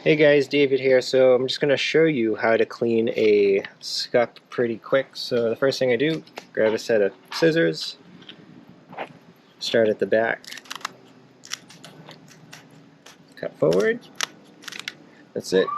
Hey guys, David here. So I'm just going to show you how to clean a scup pretty quick. So the first thing I do, grab a set of scissors, start at the back, cut forward. That's it.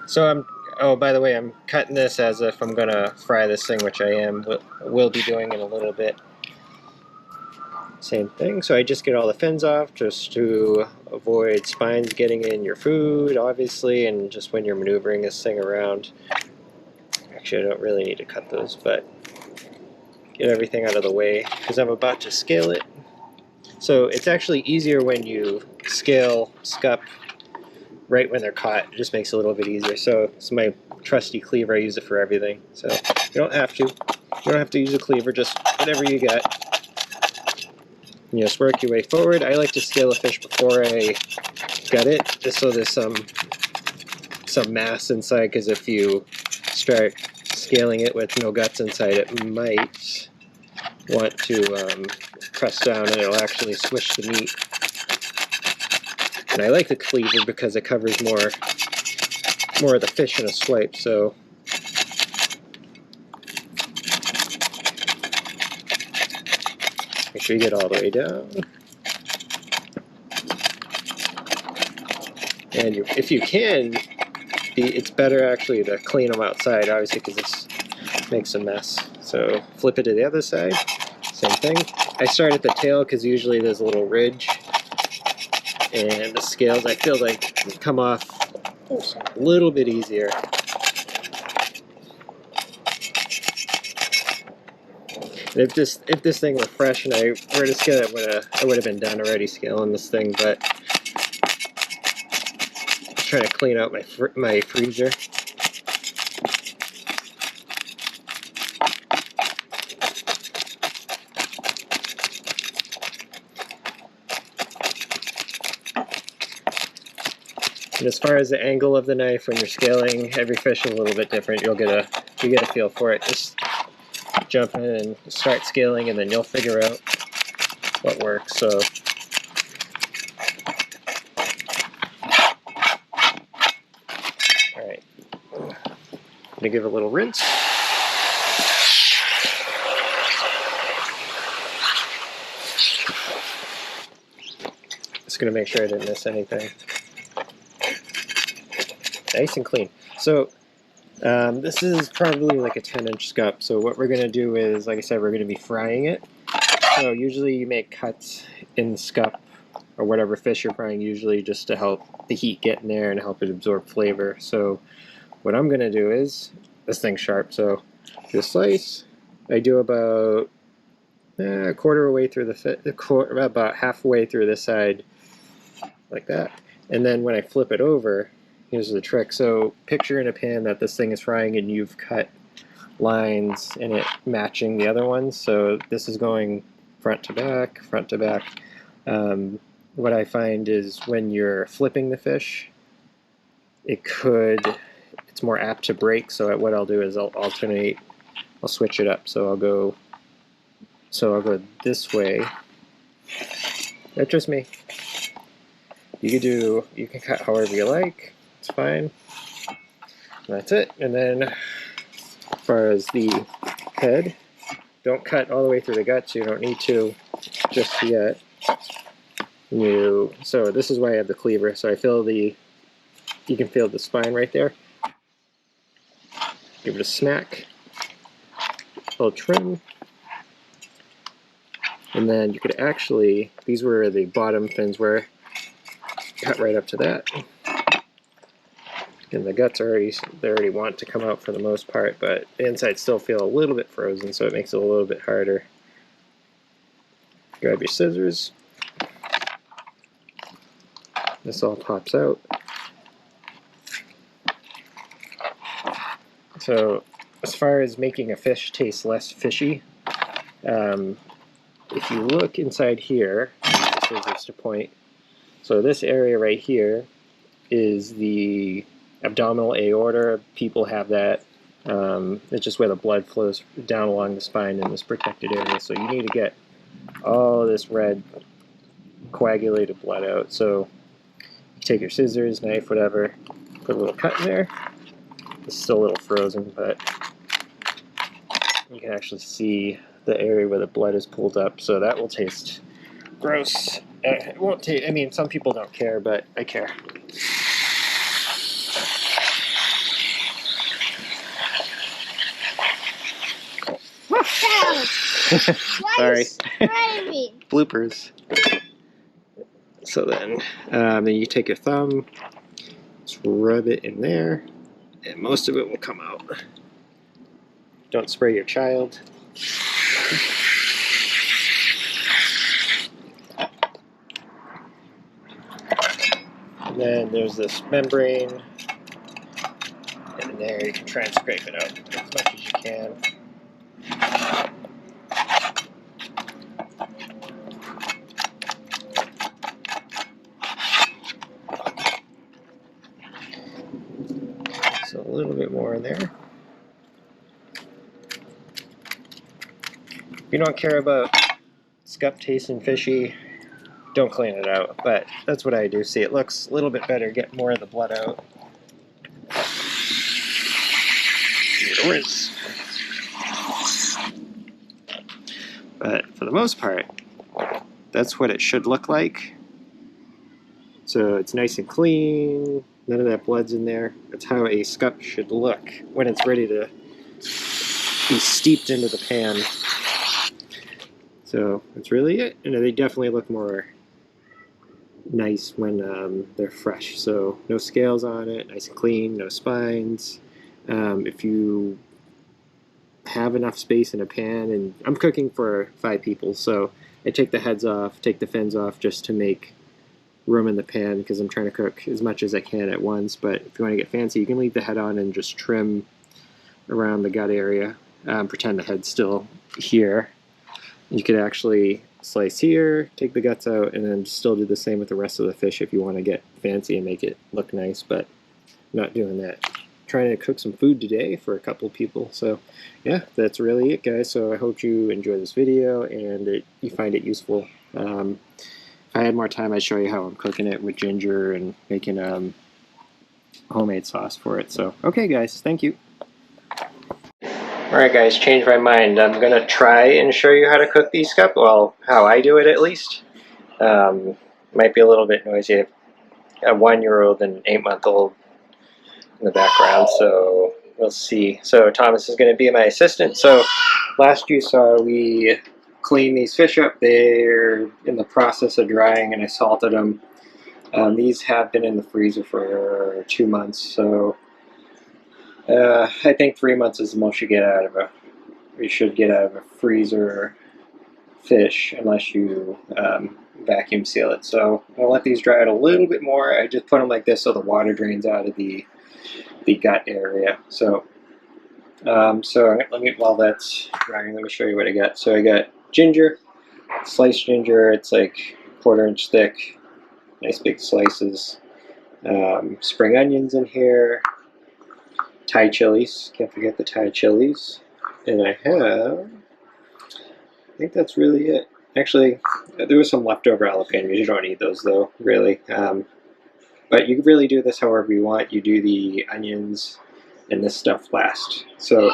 So oh by the way, I'm cutting this as if I'm going to fry this thing, which I will be doing in a little bit. Same thing. So I just get all the fins off just to avoid spines getting in your food, obviously, and just when you're maneuvering this thing around. Actually, I don't really need to cut those, but get everything out of the way because I'm about to scale it. So it's actually easier when you scale scup right when they're caught. It just makes it a little bit easier. So it's my trusty cleaver. I use it for everything. So you don't have to. You don't have to use a cleaver. Just whatever you got. You just work your way forward. I like to scale a fish before I gut it, just so there's some mass inside. Because if you start scaling it with no guts inside, it might want to press down and it'll actually squish the meat. And I like the cleaver because it covers more of the fish in a swipe. So make sure you get all the way down. And if you can, it's better actually to clean them outside, obviously, because this makes a mess. So flip it to the other side, same thing. I start at the tail because usually there's a little ridge, and the scales I feel like come off a little bit easier. If this thing were fresh and I were to scale it, I would have been done already scaling this thing. But I'm trying to clean out my freezer. And as far as the angle of the knife when you're scaling, every fish is a little bit different. You get a feel for it. Just jump in and start scaling, and then you'll figure out what works. So all right, I'm gonna give it a little rinse. Just gonna make sure I didn't miss anything. Nice and clean. So this is probably like a 10-inch scup. So what we're gonna do is, like I said, we're gonna be frying it. So usually you make cuts in the scup or whatever fish you're frying, usually just to help the heat get in there and help it absorb flavor. So what I'm gonna do is, this thing's sharp, so do a slice. I do about a quarter way through about halfway through this side, like that. And then when I flip it over, here's the trick. So picture in a pan that this thing is frying and you've cut lines in it matching the other ones. So this is going front to back, front to back. What I find is when you're flipping the fish, it's more apt to break. So what I'll do is I'll alternate, I'll switch it up. So I'll go this way. That's just me. You can cut however you like. It's fine. And that's it. And then as far as the head, don't cut all the way through the guts. You don't need to just yet. So this is why I have the cleaver. So you can feel the spine right there. Give it a smack, a little trim. And then you could actually, these were the bottom fins were cut right up to that. And the guts they already want to come out for the most part, but the insides still feel a little bit frozen, so it makes it a little bit harder. Grab your scissors. This all pops out. So as far as making a fish taste less fishy, if you look inside here, scissors to point, so this area right here is the abdominal aorta. People have that. It's just where the blood flows down along the spine in this protected area. So you need to get all this red coagulated blood out. So take your scissors, knife, whatever, put a little cut in there. It's still a little frozen, but you can actually see the area where the blood is pulled up, so that will taste gross. It won't taste, I mean, some people don't care, but I care. Sorry. Bloopers. So then you take your thumb, just rub it in there, and most of it will come out. Don't spray your child. And then there's this membrane, and in there you can try and scrape it out as much as you can. So a little bit more in there. If you don't care about scup tasting fishy, don't clean it out, but that's what I do. See, it looks a little bit better, get more of the blood out. Rinse. But for the most part, that's what it should look like. So it's nice and clean, none of that blood's in there. That's how a scup should look when it's ready to be steeped into the pan. So that's really it. And they definitely look more nice when they're fresh. So no scales on it, nice and clean, no spines. If you have enough space in a pan, and I'm cooking for 5 people, so I take the heads off, take the fins off just to make room in the pan because I'm trying to cook as much as I can at once. But if you want to get fancy, you can leave the head on and just trim around the gut area. Pretend the head's still here. You could actually slice here, take the guts out, and then still do the same with the rest of the fish if you want to get fancy and make it look nice, but I'm not doing that. I'm trying to cook some food today for a couple people. So yeah, that's really it, guys. So I hope you enjoy this video and you find it useful. If I had more time, I'd show you how I'm cooking it with ginger and making homemade sauce for it. So okay, guys, thank you. Alright guys, changed my mind. I'm going to try and show you how to cook these scup. Well, how I do it at least. Might be a little bit noisy. I have a 1-year-old and an 8-month-old in the background, so we'll see. So Thomas is going to be my assistant. So last you saw we cleaned these fish up. They're in the process of drying and I salted them. These have been in the freezer for 2 months, so I think 3 months is the most you should get out of a freezer fish, unless you vacuum seal it. So I'll let these dry out a little bit more. I just put them like this so the water drains out of the gut area. So let me, while that's drying, let me show you what I got. So I got ginger, sliced ginger. It's like 1/4 inch thick, nice big slices. Spring onions in here. Thai chilies, can't forget the Thai chilies. And I think that's really it. Actually, there was some leftover jalapenos. You don't need those though, really. But you can really do this however you want. You do the onions and this stuff last. So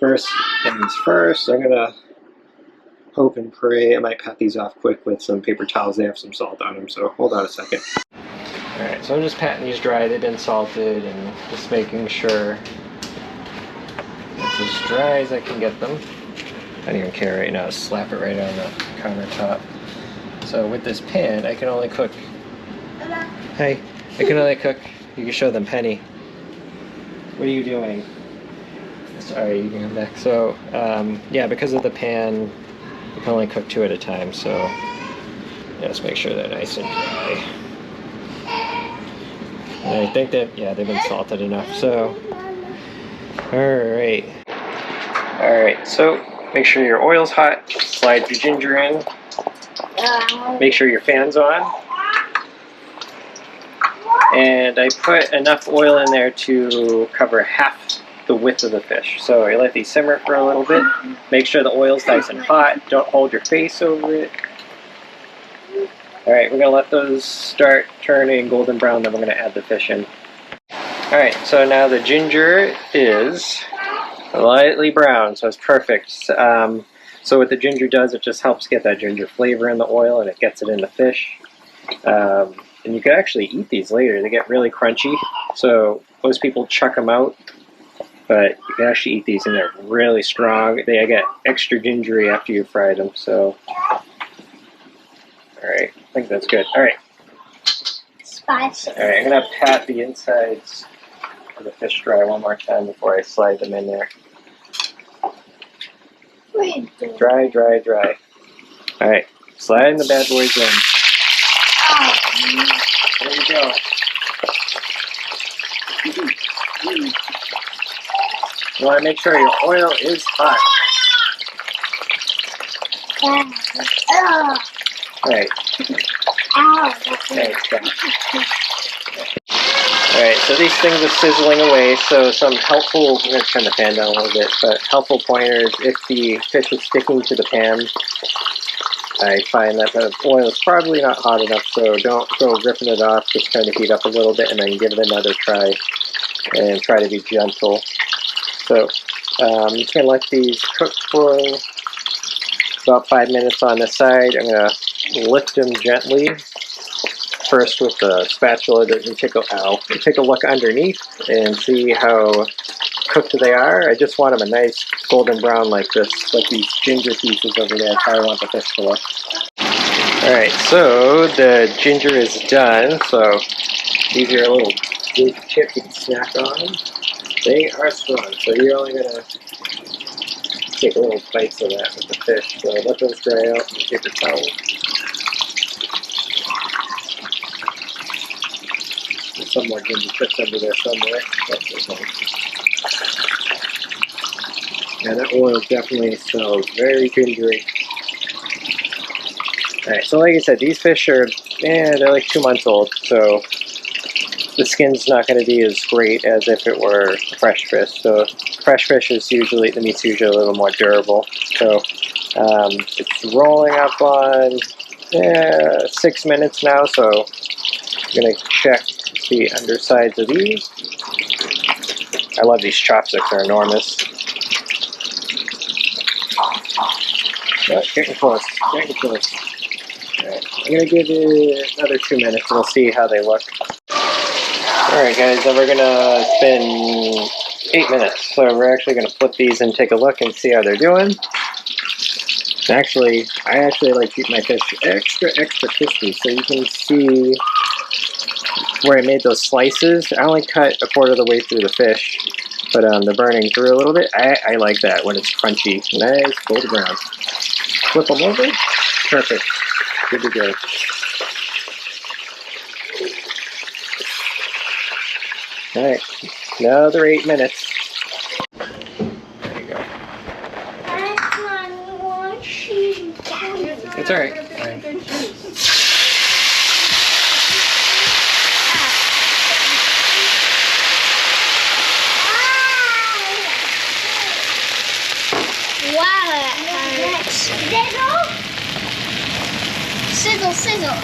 first things first, I'm gonna hope and pray. I might cut these off quick with some paper towels. They have some salt on them, so hold on a second. Alright, so I'm just patting these dry. They've been salted and just making sure it's as dry as I can get them. I don't even care right now. Slap it right on the countertop. So with this pan, I can only cook... Hey, I can only cook... You can show them Penny. What are you doing? Sorry, you can come back. So, yeah, because of the pan, you can only cook 2 at a time, so just make sure they're nice and dry. And I think that, yeah, they've been salted enough, so... Alright. Alright, so make sure your oil's hot. Slide your ginger in. Make sure your fan's on. And I put enough oil in there to cover half the width of the fish. So you let these simmer for a little bit. Make sure the oil's nice and hot. Don't hold your face over it. Alright, we're going to let those start turning golden brown, then we're going to add the fish in. Alright, so now the ginger is lightly brown, so it's perfect. So what the ginger does, it just helps get that ginger flavor in the oil, and it gets it in the fish. And you can actually eat these later. They get really crunchy, so most people chuck them out, but you can actually eat these, and they're really strong. They get extra gingery after you fry them, so... Alright, I think that's good. Alright. Spicy. Alright, I'm going to pat the insides of the fish dry one more time before I slide them in there. Dry, dry, dry. Alright, sliding the bad boys in. There you go. You want to make sure your oil is hot. Alright. Alright, so these things are sizzling away, so some helpful, I'm going to turn the pan down a little bit, but helpful pointers, if the fish is sticking to the pan, I find that the oil is probably not hot enough, so don't go ripping it off, just kind of heat up a little bit and then give it another try, and try to be gentle. So, I'm just going to let these cook for about 5 minutes on the side. I'm going to lift them gently, first with the spatula, and take a look underneath and see how cooked they are. I just want them a nice golden brown like this, like these ginger pieces over there. That's how I want the fish to look. Alright, so the ginger is done, so these are a little big chip you can snack on. They are strong, so you're only going to take a little bites of that with the fish. So let those dry out and take a towel. There's some more ginger chips under there somewhere. Yeah, that oil definitely smells very gingery. Alright, so like I said, these fish are, they're like 2 months old, so the skin's not going to be as great as if it were fresh fish. So fresh fish is usually, the meat's usually a little more durable. So it's rolling up on 6 minutes now, so I'm going to check the undersides of these. I love these chopsticks, they're enormous. Oh, getting close, getting close. Alright, I'm going to give it another 2 minutes and we'll see how they look. Alright guys, then we're going to spend 8 minutes. So we're actually going to flip these and take a look and see how they're doing. Actually, I actually like to keep my fish extra crispy, so you can see where I made those slices. I only cut a quarter of the way through the fish, but they're burning through a little bit. I like that when it's crunchy. Nice golden brown. Flip them over. Perfect. Good to go. Alright, another 8 minutes. There you go. It's alright. Wow, sizzle, sizzle.